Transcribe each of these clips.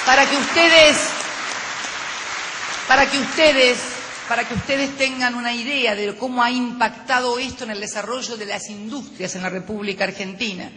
para que ustedes tengan una idea de cómo ha impactado esto en el desarrollo de las industrias en la República Argentina.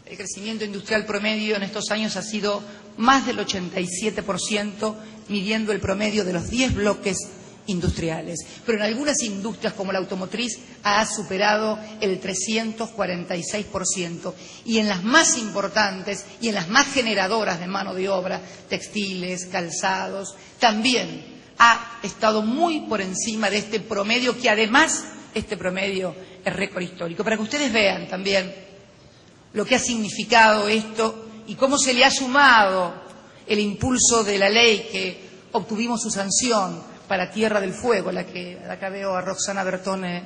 El crecimiento industrial promedio en estos años ha sido más del 87%, midiendo el promedio de los 10 bloques industriales. Pero en algunas industrias, como la automotriz, ha superado el 346%. Y en las más importantes y en las más generadoras de mano de obra, textiles, calzados, también ha estado muy por encima de este promedio, que además este promedio es récord histórico. Para que ustedes vean también lo que ha significado esto y cómo se le ha sumado el impulso de la ley que obtuvimos su sanción para Tierra del Fuego, acá veo a Roxana Bertone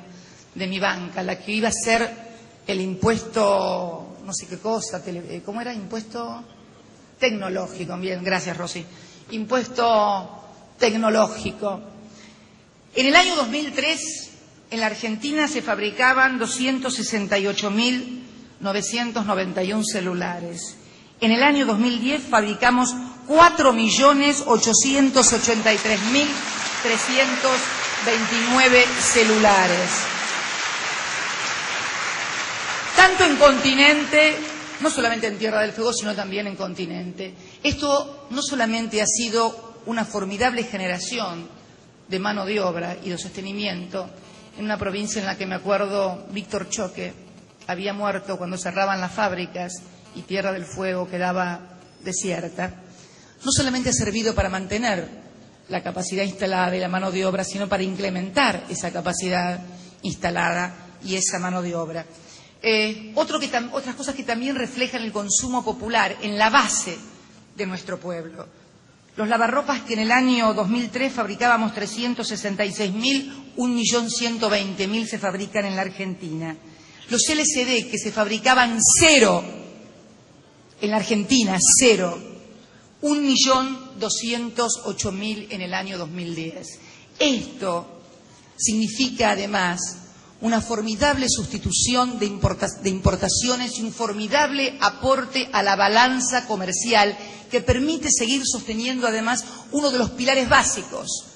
de mi banca, la que iba a ser el impuesto, no sé qué cosa, ¿cómo era? Impuesto tecnológico. Bien, gracias, Rosy. Impuesto tecnológico. En el año 2003, en la Argentina se fabricaban 268.991 celulares. En el año 2010 fabricamos 4.883.329 celulares. Tanto en continente, no solamente en Tierra del Fuego, sino también en continente. Esto no solamente ha sido una formidable generación de mano de obra y de sostenimiento en una provincia en la que, me acuerdo, Víctor Choque había muerto cuando cerraban las fábricas y Tierra del Fuego quedaba desierta. No solamente ha servido para mantener la capacidad instalada y la mano de obra, sino para incrementar esa capacidad instalada y esa mano de obra. Otras cosas que también reflejan el consumo popular en la base de nuestro pueblo. Los lavarropas, que en el año 2003 fabricábamos 366.000, 1.120.000 se fabrican en la Argentina. Los LCD, que se fabricaban cero en la Argentina, cero, 1.208.000 en el año 2010. Esto significa además una formidable sustitución de importaciones y un formidable aporte a la balanza comercial que permite seguir sosteniendo además uno de los pilares básicos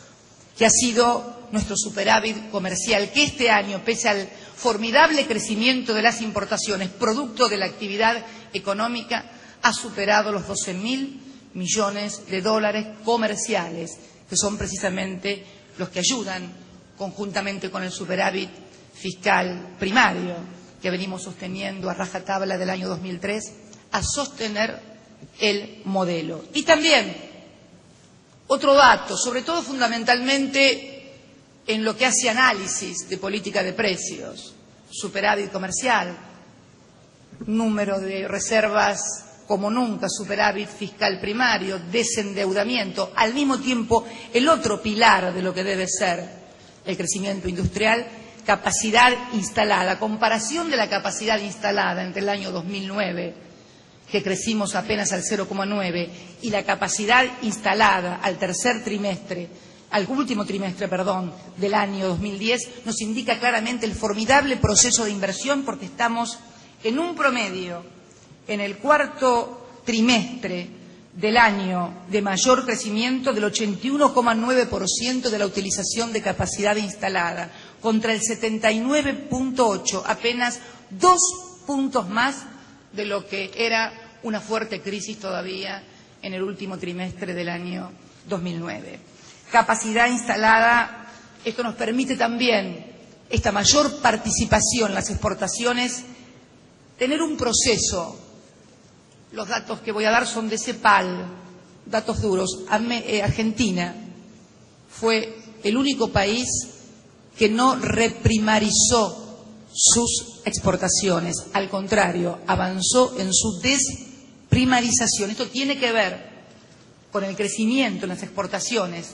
que ha sido nuestro superávit comercial, que este año, pese al formidable crecimiento de las importaciones, producto de la actividad económica, ha superado los 12.000 millones de dólares comerciales, que son precisamente los que ayudan, conjuntamente con el superávit fiscal primario que venimos sosteniendo a rajatabla del año 2003, a sostener el modelo. Y también otro dato, sobre todo fundamentalmente en lo que hace análisis de política de precios, superávit comercial, número de reservas como nunca, superávit fiscal primario, desendeudamiento, al mismo tiempo el otro pilar de lo que debe ser el crecimiento industrial, capacidad instalada, comparación de la capacidad instalada entre el año 2009, que crecimos apenas al 0,9, y la capacidad instalada al último trimestre, del año 2010, nos indica claramente el formidable proceso de inversión, porque estamos en un promedio, en el cuarto trimestre del año de mayor crecimiento del 81,9% de la utilización de capacidad instalada, contra el 79,8%, apenas 2 puntos más de lo que era una fuerte crisis todavía en el último trimestre del año 2009. Capacidad instalada, esto nos permite también, esta mayor participación en las exportaciones, tener un proceso. Los datos que voy a dar son de CEPAL, datos duros. Argentina fue el único país que no reprimarizó sus exportaciones. Al contrario, avanzó en su desprimarización. Esto tiene que ver con el crecimiento en las exportaciones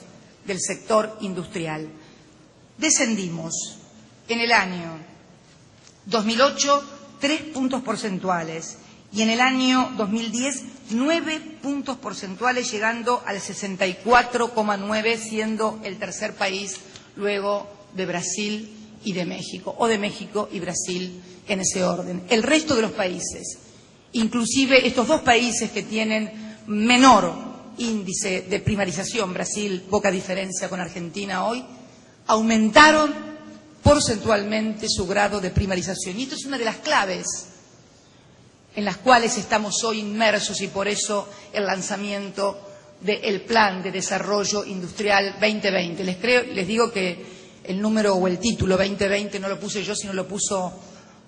del sector industrial. Descendimos en el año 2008 3 puntos porcentuales y en el año 2010 9 puntos porcentuales, llegando al 64,9, siendo el tercer país luego de Brasil y de México, o de México y Brasil en ese orden. El resto de los países, inclusive estos dos países que tienen menor índice de primarización, Brasil, poca diferencia con Argentina hoy, aumentaron porcentualmente su grado de primarización. Y esto es una de las claves en las cuales estamos hoy inmersos y por eso el lanzamiento del Plan de Desarrollo Industrial 2020. Les digo que el número o el título 2020 no lo puse yo, sino lo puso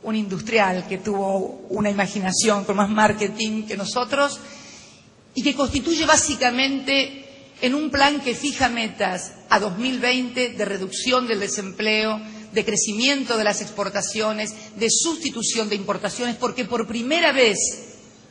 un industrial que tuvo una imaginación con más marketing que nosotros y que constituye básicamente en un plan que fija metas a 2020 de reducción del desempleo, de crecimiento de las exportaciones, de sustitución de importaciones, porque por primera vez,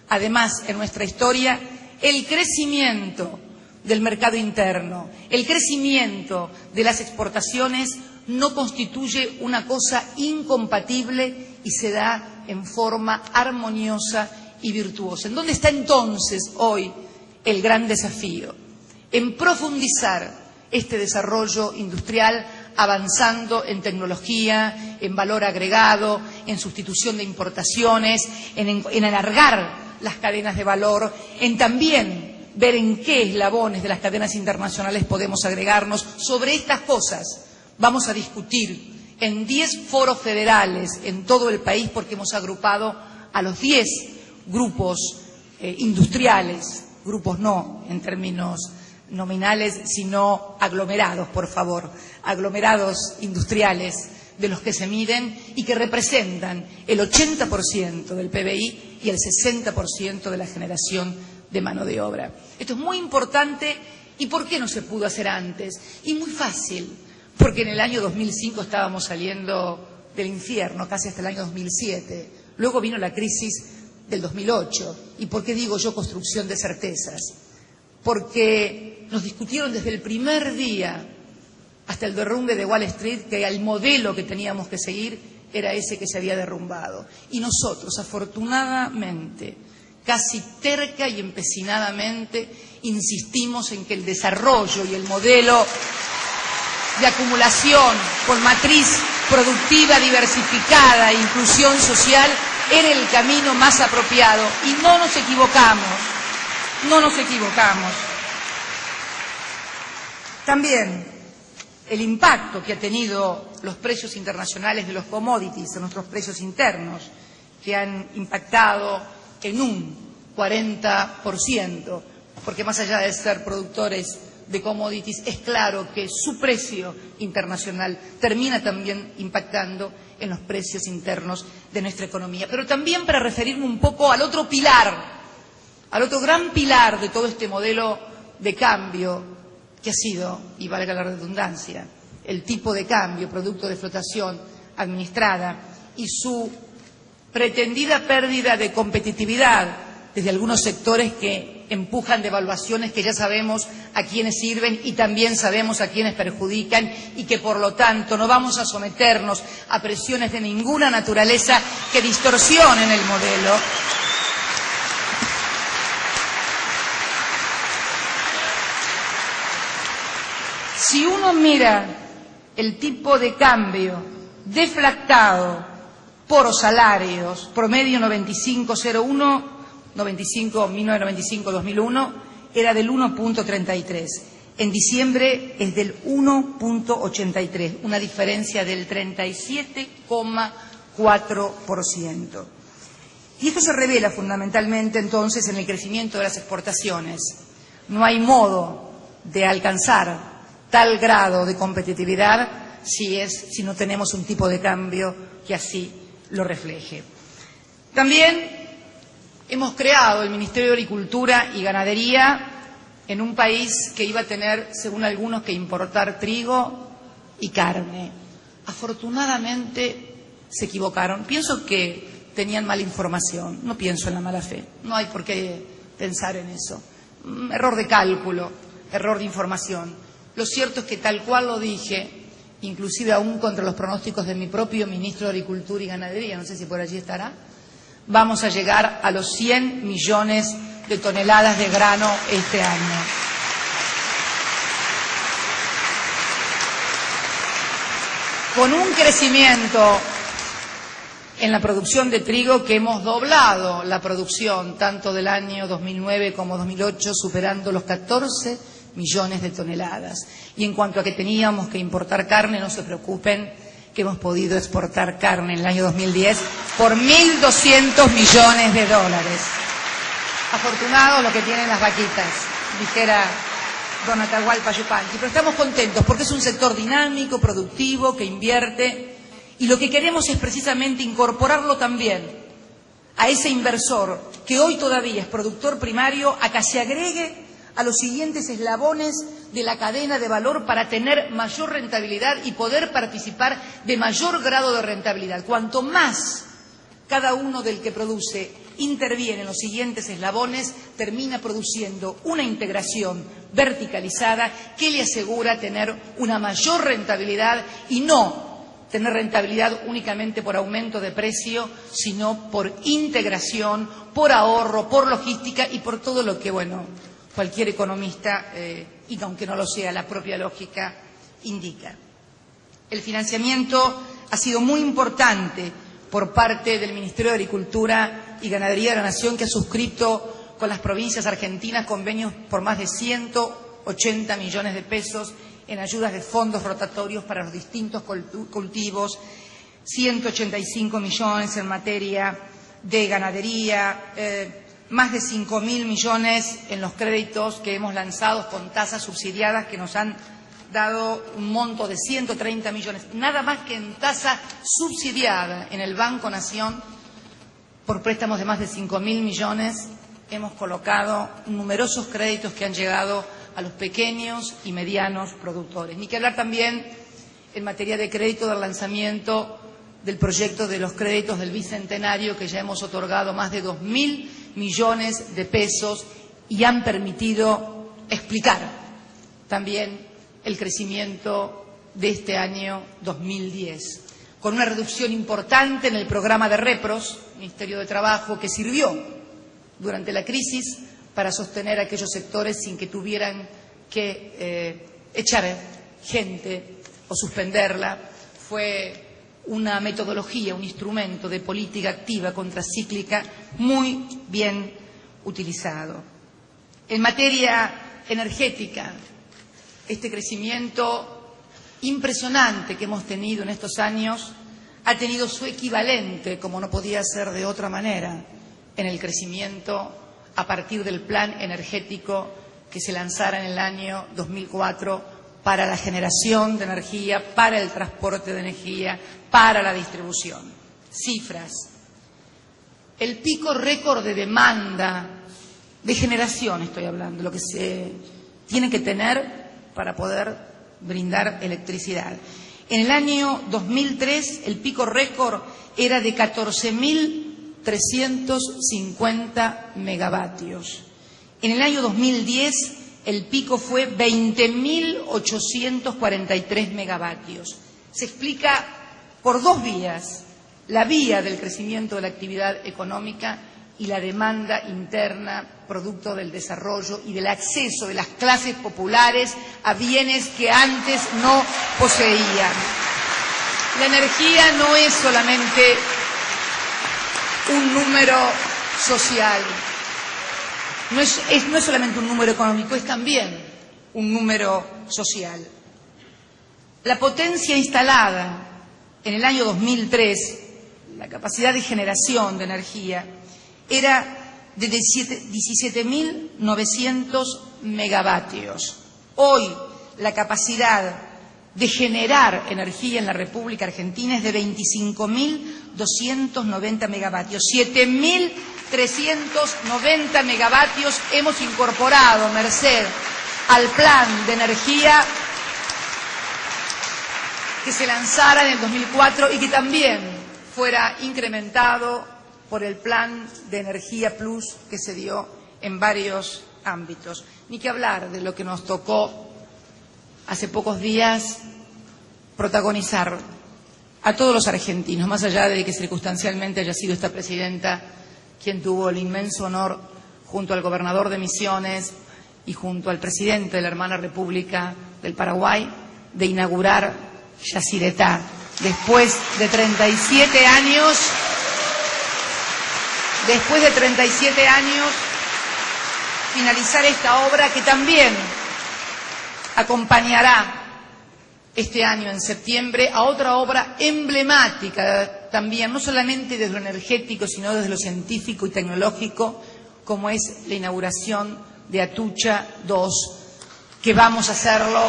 además, en nuestra historia, el crecimiento del mercado interno, el crecimiento de las exportaciones no constituye una cosa incompatible y se da en forma armoniosa y virtuosa. ¿En dónde está entonces hoy el gran desafío? En profundizar este desarrollo industrial avanzando en tecnología, en valor agregado, en sustitución de importaciones, en alargar las cadenas de valor, en también ver en qué eslabones de las cadenas internacionales podemos agregarnos. Sobre estas cosas vamos a discutir en 10 foros federales en todo el país, porque hemos agrupado a los 10 grupos industriales, grupos no en términos nominales, sino aglomerados, por favor, aglomerados industriales de los que se miden y que representan el 80% del PBI y el 60% de la generación de mano de obra. Esto es muy importante. ¿Y por qué no se pudo hacer antes? Y muy fácil, porque en el año 2005 estábamos saliendo del infierno, casi hasta el año 2007. Luego vino la crisis del 2008. ¿Y por qué digo yo construcción de certezas? Porque nos discutieron desde el primer día hasta el derrumbe de Wall Street que el modelo que teníamos que seguir era ese que se había derrumbado. Y nosotros, afortunadamente, casi terca y empecinadamente, insistimos en que el desarrollo y el modelo de acumulación con matriz productiva diversificada e inclusión social era el camino más apropiado. Y no nos equivocamos, no nos equivocamos. También el impacto que ha tenido los precios internacionales de los commodities en nuestros precios internos, que han impactado en un 40%, porque más allá de ser productores de commodities, es claro que su precio internacional termina también impactando en los precios internos de nuestra economía. Pero también para referirme un poco al otro pilar, al otro gran pilar de todo este modelo de cambio, que ha sido, y valga la redundancia, el tipo de cambio, producto de flotación administrada, y su pretendida pérdida de competitividad desde algunos sectores que empujan devaluaciones que ya sabemos a quiénes sirven y también sabemos a quiénes perjudican, y que por lo tanto no vamos a someternos a presiones de ninguna naturaleza que distorsionen el modelo. Si uno mira el tipo de cambio deflactado por salarios, promedio 1995-2001, era del 1.33. En diciembre es del 1.83, una diferencia del 37,4%. Y esto se revela fundamentalmente entonces en el crecimiento de las exportaciones. No hay modo de alcanzar tal grado de competitividad si no tenemos un tipo de cambio que así lo refleje. También hemos creado el Ministerio de Agricultura y Ganadería en un país que iba a tener, según algunos, que importar trigo y carne. Afortunadamente se equivocaron. Pienso que tenían mala información, no pienso en la mala fe, no hay por qué pensar en eso. Error de cálculo, error de información. Lo cierto es que tal cual lo dije, inclusive aún contra los pronósticos de mi propio ministro de Agricultura y Ganadería, no sé si por allí estará, vamos a llegar a los 100 millones de toneladas de grano este año. Con un crecimiento en la producción de trigo, que hemos doblado la producción tanto del año 2009 como 2008, superando los 14 millones de toneladas. Y en cuanto a que teníamos que importar carne, no se preocupen, que hemos podido exportar carne en el año 2010 por 1.200 millones de dólares. Afortunados los que tienen las vaquitas, dijera don Atahualpa Yupanqui. Pero estamos contentos porque es un sector dinámico, productivo, que invierte. Y lo que queremos es precisamente incorporarlo también a ese inversor que hoy todavía es productor primario, a que se agregue a los siguientes eslabones de la cadena de valor para tener mayor rentabilidad y poder participar de mayor grado de rentabilidad. Cuanto más cada uno del que produce interviene en los siguientes eslabones, termina produciendo una integración verticalizada que le asegura tener una mayor rentabilidad y no tener rentabilidad únicamente por aumento de precio, sino por integración, por ahorro, por logística y por todo lo que, cualquier economista, y aunque no lo sea, la propia lógica indica. El financiamiento ha sido muy importante por parte del Ministerio de Agricultura y Ganadería de la Nación, que ha suscrito con las provincias argentinas convenios por más de 180 millones de pesos en ayudas de fondos rotatorios para los distintos cultivos, 185 millones en materia de ganadería, más de 5.000 millones en los créditos que hemos lanzado con tasas subsidiadas que nos han dado un monto de 130 millones, nada más que en tasa subsidiada en el Banco Nación, por préstamos de más de 5.000 millones, hemos colocado numerosos créditos que han llegado a los pequeños y medianos productores. Ni que hablar también en materia de crédito del lanzamiento del proyecto de los créditos del Bicentenario, que ya hemos otorgado más de 2.000 millones de pesos y han permitido explicar también el crecimiento de este año 2010, con una reducción importante en el programa de Repros, Ministerio de Trabajo, que sirvió durante la crisis para sostener a aquellos sectores sin que tuvieran que echar gente o suspenderla. Fue una metodología, un instrumento de política activa contracíclica muy bien utilizado. En materia energética, este crecimiento impresionante que hemos tenido en estos años ha tenido su equivalente, como no podía ser de otra manera, en el crecimiento a partir del plan energético que se lanzara en el año 2004 para la generación de energía, para el transporte de energía, para la distribución. Cifras. El pico récord de demanda, de generación estoy hablando, lo que se tiene que tener para poder brindar electricidad. En el año 2003 el pico récord era de 14.350 megavatios. En el año 2010 el pico fue 20.843 megavatios. Se explica por dos vías: la vía del crecimiento de la actividad económica y la demanda interna, producto del desarrollo y del acceso de las clases populares a bienes que antes no poseían. La energía no es solamente un número social, no es solamente un número económico, es también un número social. La potencia instalada en el año 2003, la capacidad de generación de energía, era de 17.900 megavatios. Hoy la capacidad de generar energía en la República Argentina es de 25.290 megavatios. 7.390 megavatios hemos incorporado, merced al plan de energía que se lanzara en el 2004 y que también fuera incrementado por el plan de energía plus que se dio en varios ámbitos. Ni que hablar de lo que nos tocó hace pocos días protagonizar a todos los argentinos, más allá de que circunstancialmente haya sido esta presidenta quien tuvo el inmenso honor, junto al gobernador de Misiones y junto al presidente de la hermana República del Paraguay, de inaugurar Yacyretá, después de 37 años, finalizar esta obra que también acompañará este año, en septiembre, a otra obra emblemática también, no solamente desde lo energético, sino desde lo científico y tecnológico, como es la inauguración de Atucha 2, que vamos a hacerlo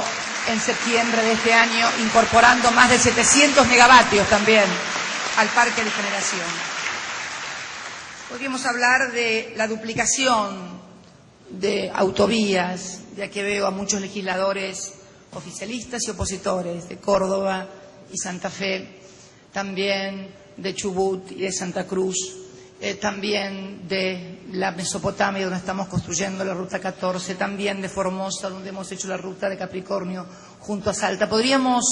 en septiembre de este año, incorporando más de 700 megavatios también al parque de generación. Podríamos hablar de la duplicación de autovías, ya que veo a muchos legisladores oficialistas y opositores de Córdoba y Santa Fe, también de Chubut y de Santa Cruz, también de la Mesopotamia, donde estamos construyendo la Ruta 14, también de Formosa, donde hemos hecho la Ruta de Capricornio junto a Salta. Podríamos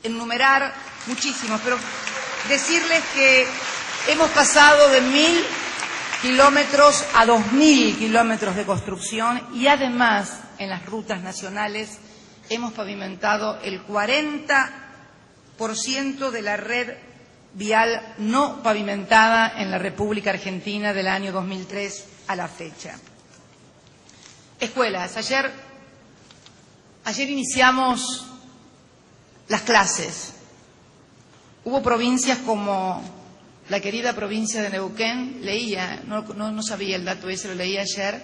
enumerar muchísimos, pero decirles que hemos pasado de 1.000 kilómetros a 2.000 kilómetros de construcción y además en las rutas nacionales hemos pavimentado el 40% de la red vial no pavimentada en la República Argentina del año 2003 a la fecha. Escuelas. Ayer iniciamos las clases. Hubo provincias como la querida provincia de Neuquén, leía, no sabía el dato ese, lo leí ayer,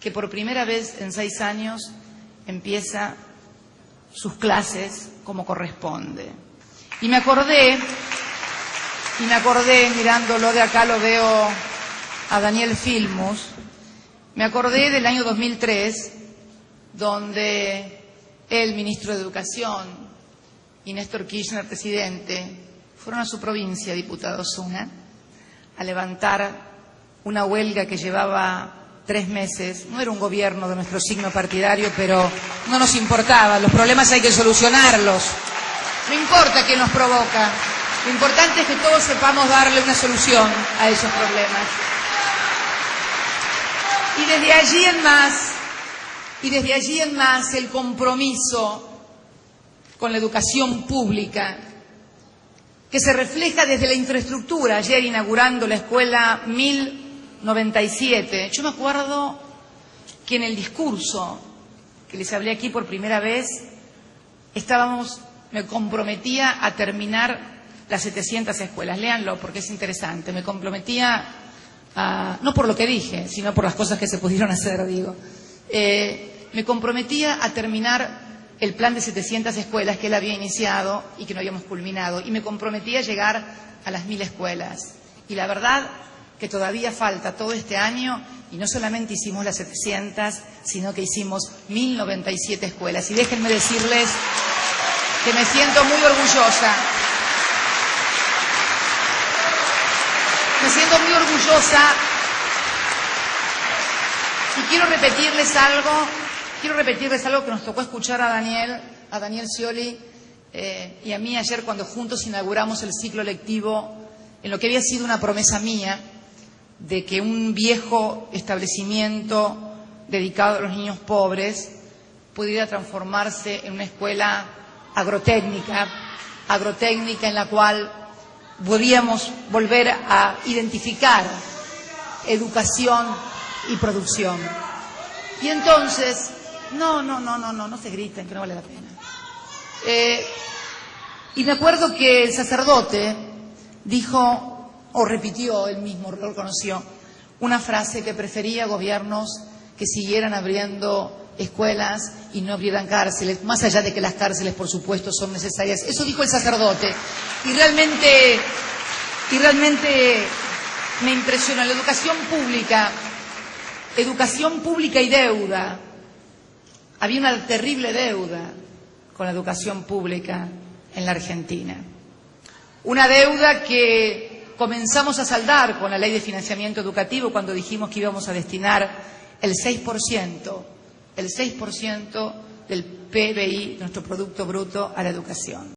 que por primera vez en 6 años empieza sus clases como corresponde. Y me acordé, mirándolo de acá, lo veo a Daniel Filmus, me acordé del año 2003, donde el ministro de Educación y Néstor Kirchner, presidente, fueron a su provincia, diputado Osuna, a levantar una huelga que llevaba 3 meses. No era un gobierno de nuestro signo partidario, pero no nos importaba. Los problemas hay que solucionarlos. No importa quién los provoca. Lo importante es que todos sepamos darle una solución a esos problemas. Y desde allí en más, el compromiso con la educación pública, que se refleja desde la infraestructura. Ayer inaugurando la escuela 1097, yo me acuerdo que en el discurso que les hablé aquí por primera vez, me comprometía a terminar las 700 escuelas. Léanlo porque es interesante. Me comprometía no por lo que dije, sino por las cosas que se pudieron hacer, digo. Me comprometía a terminar el plan de 700 escuelas que él había iniciado y que no habíamos culminado, y me comprometí a llegar a las 1.000 escuelas. Y la verdad que todavía falta todo este año, y no solamente hicimos las 700, sino que hicimos 1.097 escuelas. Y déjenme decirles que me siento muy orgullosa. Me siento muy orgullosa y quiero repetirles algo que nos tocó escuchar a Daniel Scioli y a mí ayer cuando juntos inauguramos el ciclo lectivo en lo que había sido una promesa mía de que un viejo establecimiento dedicado a los niños pobres pudiera transformarse en una escuela agrotécnica en la cual podíamos volver a identificar educación y producción. Y entonces, no se griten, que no vale la pena. Y me acuerdo que el sacerdote dijo, o repitió, él mismo lo reconoció, una frase que prefería gobiernos que siguieran abriendo escuelas y no abrieran cárceles, más allá de que las cárceles, por supuesto, son necesarias. Eso dijo el sacerdote. Y realmente me impresiona la educación pública y deuda. Había una terrible deuda con la educación pública en la Argentina. Una deuda que comenzamos a saldar con la Ley de Financiamiento Educativo cuando dijimos que íbamos a destinar el 6% del PBI, nuestro Producto Bruto, a la educación.